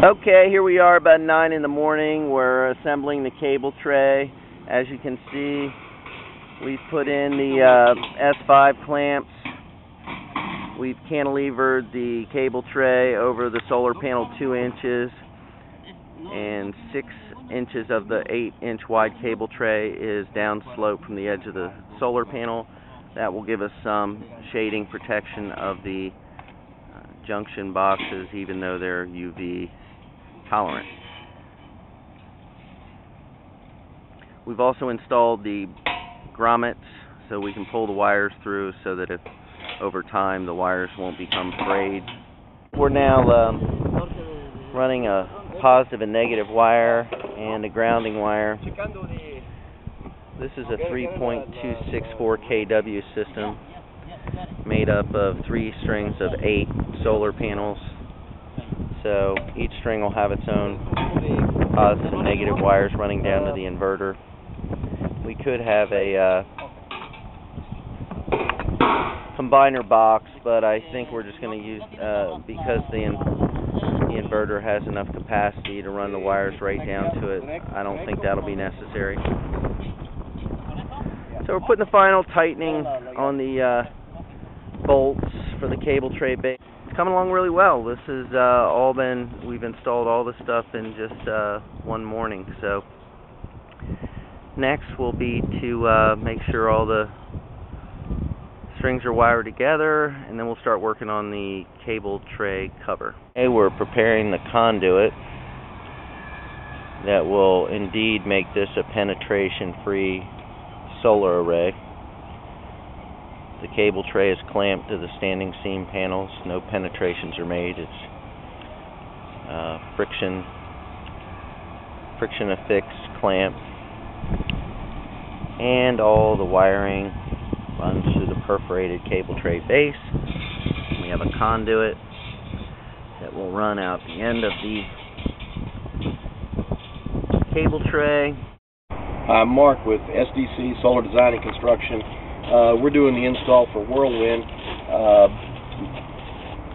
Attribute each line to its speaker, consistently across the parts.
Speaker 1: Okay, here we are about 9 in the morning. We're assembling the cable tray. As you can see, we've put in the S5 clamps. We've cantilevered the cable tray over the solar panel 2 inches, and 6 inches of the 8-inch wide cable tray is downslope from the edge of the solar panel. That will give us some shading protection of the junction boxes, even though they're UV tolerant. We've also installed the grommets so we can pull the wires through, so that if over time the wires won't become frayed. We're now running a positive and negative wire and a grounding wire. This is a 3.264 kW system made up of 3 strings of 8 solar panels. So each string will have its own positive and negative wires running down to the inverter. We could have a combiner box, but I think we're just going to use, because the inverter has enough capacity to run the wires right down to it, I don't think that'll be necessary. So we're putting the final tightening on the bolts for the cable tray base. It's coming along really well. This has we've installed all the stuff in just one morning. So next will be to make sure all the strings are wired together, and then we'll start working on the cable tray cover. Okay, we're preparing the conduit that will indeed make this a penetration-free solar array. The cable tray is clamped to the standing seam panels. No penetrations are made. It's friction affixed clamp, and all the wiring runs through the perforated cable tray base. We have a conduit that will run out the end of the cable tray.
Speaker 2: I'm Mark with SDC Solar Design and Construction. We're doing the install for Whirlwind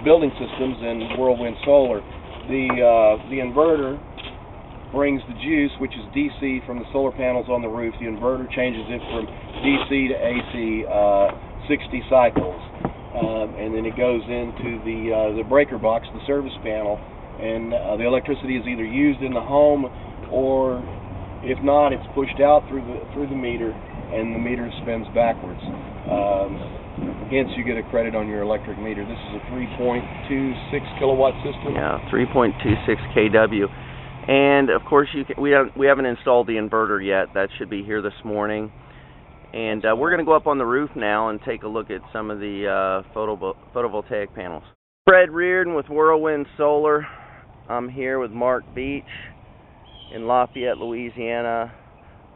Speaker 2: building systems and Whirlwind Solar. The inverter brings the juice, which is DC, from the solar panels on the roof. The inverter changes it from DC to AC 60 cycles, and then it goes into the breaker box, the service panel, and the electricity is either used in the home, or if not, it's pushed out through the meter, and the meter spins backwards. Hence, you get a credit on your electric meter. This is a 3.26 kilowatt system.
Speaker 1: Yeah, 3.26 kW. And of course, we haven't installed the inverter yet. That should be here this morning. And we're going to go up on the roof now and take a look at some of the photovoltaic panels. Fred Reardon with Whirlwind Solar. I'm here with Mark Beach in Lafayette, Louisiana,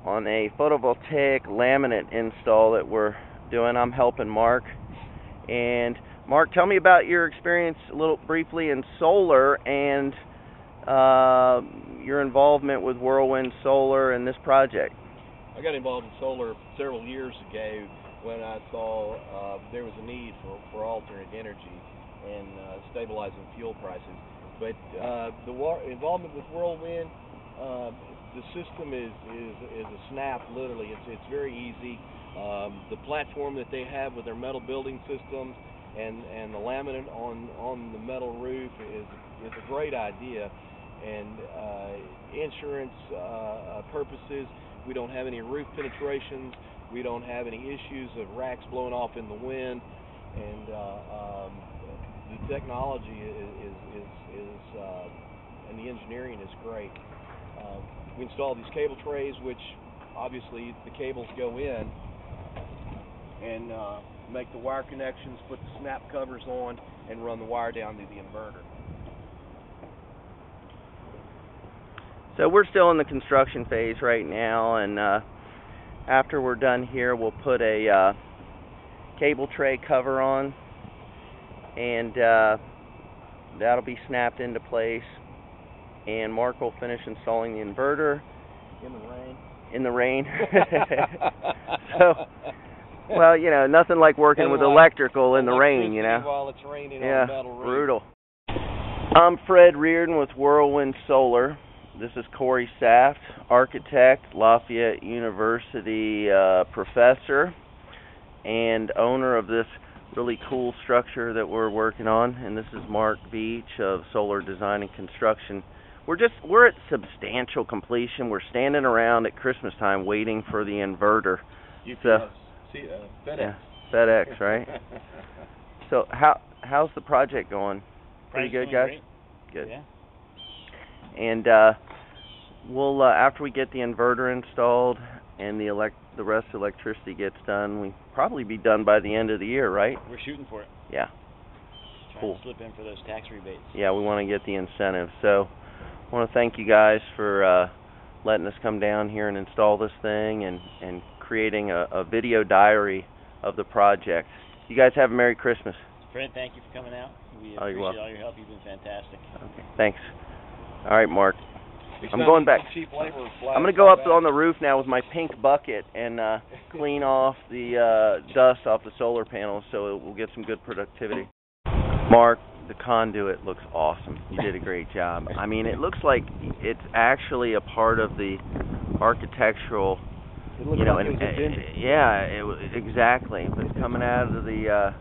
Speaker 1: on a photovoltaic laminate install that we're doing. I'm helping Mark. And Mark, tell me about your experience a little briefly in solar, and your involvement with Whirlwind Solar and this project.
Speaker 3: I got involved in solar several years ago when I saw there was a need for alternate energy and stabilizing fuel prices. But the involvement with Whirlwind, the system is a snap, literally. It's very easy. The platform that they have with their metal building systems and the laminate on the metal roof is a great idea. And insurance purposes, we don't have any roof penetrations. We don't have any issues of racks blowing off in the wind. And the technology and the engineering is great. We install these cable trays, which obviously the cables go in, and make the wire connections, put the snap covers on, and run the wire down to the inverter.
Speaker 1: So we're still in the construction phase right now, and after we're done here, we'll put a cable tray cover on, and that'll be snapped into place, and Mark will finish installing the inverter.
Speaker 3: In the rain.
Speaker 1: In the rain. So, well, you know, nothing like working with electrical in the rain, you know.
Speaker 3: While it's raining
Speaker 1: yeah,
Speaker 3: on metal roof.
Speaker 1: Brutal. I'm Fred Reardon with Whirlwind Solar. This is Corey Saft, architect, Lafayette University professor, and owner of this really cool structure that we're working on. And this is Mark Beach of Solar Design and Construction. We're at substantial completion. We're standing around at Christmas time waiting for the inverter.
Speaker 3: FedEx.
Speaker 1: Yeah, FedEx, right? So how's the project going? Pretty good, guys?
Speaker 4: Great.
Speaker 1: Good.
Speaker 4: Yeah.
Speaker 1: And we'll after we get the inverter installed and the rest of the electricity gets done, we'll probably be done by the end of the year, right?
Speaker 4: We're shooting for it.
Speaker 1: Yeah.
Speaker 4: Trying to slip in for those tax rebates.
Speaker 1: Yeah, we want to get the incentive. So I want to thank you guys for letting us come down here and install this thing and creating a video diary of the project. You guys have a Merry Christmas.
Speaker 4: Fred, thank you for coming out. We
Speaker 1: you're
Speaker 4: appreciate
Speaker 1: welcome.
Speaker 4: all your help. You've been fantastic.
Speaker 1: Okay, thanks. All right, Mark. I'm going back. I'm going to go up on the roof now with my pink bucket and clean off the dust off the solar panels so we'll get some good productivity. Mark, the conduit looks awesome. You did a great job. I mean, it looks like it's actually a part of the architectural, exactly. It's coming out of the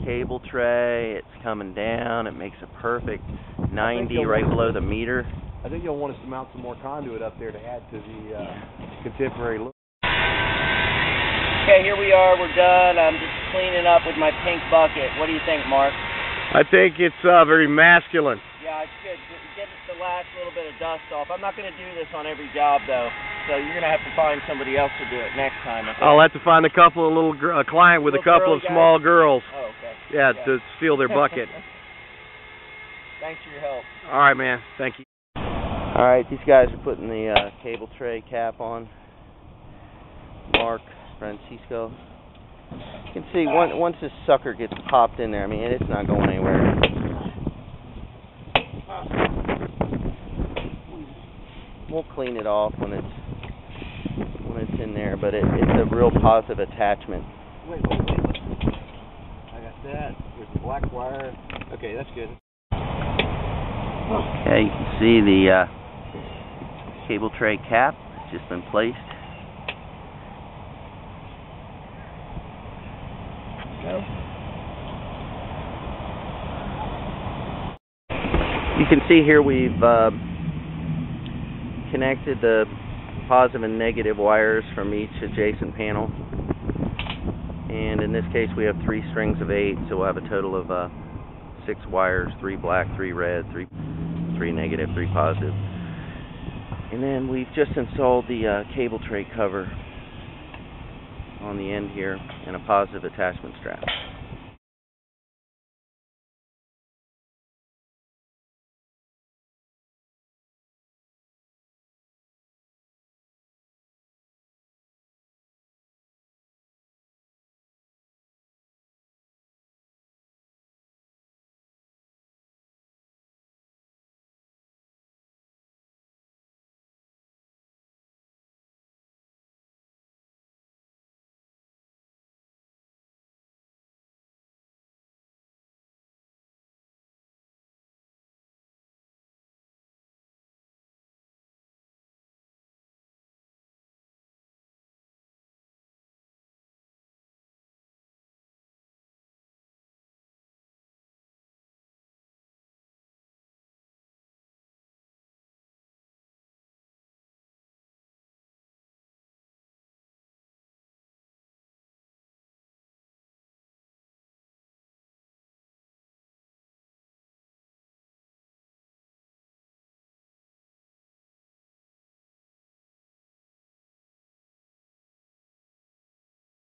Speaker 1: cable tray. It's coming down. It makes a perfect 90 right below the meter.
Speaker 2: I think you'll want us to mount some more conduit up there to add to the contemporary look.
Speaker 1: Okay, here we are. We're done. I'm just cleaning up with my pink bucket. What do you think, Mark?
Speaker 2: I think it's very masculine.
Speaker 1: Yeah, it's good. Get the last little bit of dust off. I'm not going to do this on every job, though, so you're going to have to find somebody else to do it next time. Okay?
Speaker 2: I'll have to find a couple of a client with a couple of small girls.
Speaker 1: Oh, okay.
Speaker 2: Yeah, to steal their bucket.
Speaker 1: Thanks for your help.
Speaker 2: All right, man. Thank you.
Speaker 1: All right, these guys are putting the cable tray cap on. Mark, Francisco. You can see once this sucker gets popped in there, I mean, it's not going anywhere. We'll clean it off when it's in there, but it's a real positive attachment.
Speaker 3: Wait. I got that. There's the black wire. Okay, that's good.
Speaker 1: Okay, you can see the cable tray cap has just been placed. You can see here we've connected the positive and negative wires from each adjacent panel, and in this case we have 3 strings of 8, so we'll have a total of 6 wires, 3 black, 3 red, 3 negative, 3 positive. And then we've just installed the cable tray cover on the end here and a positive attachment strap.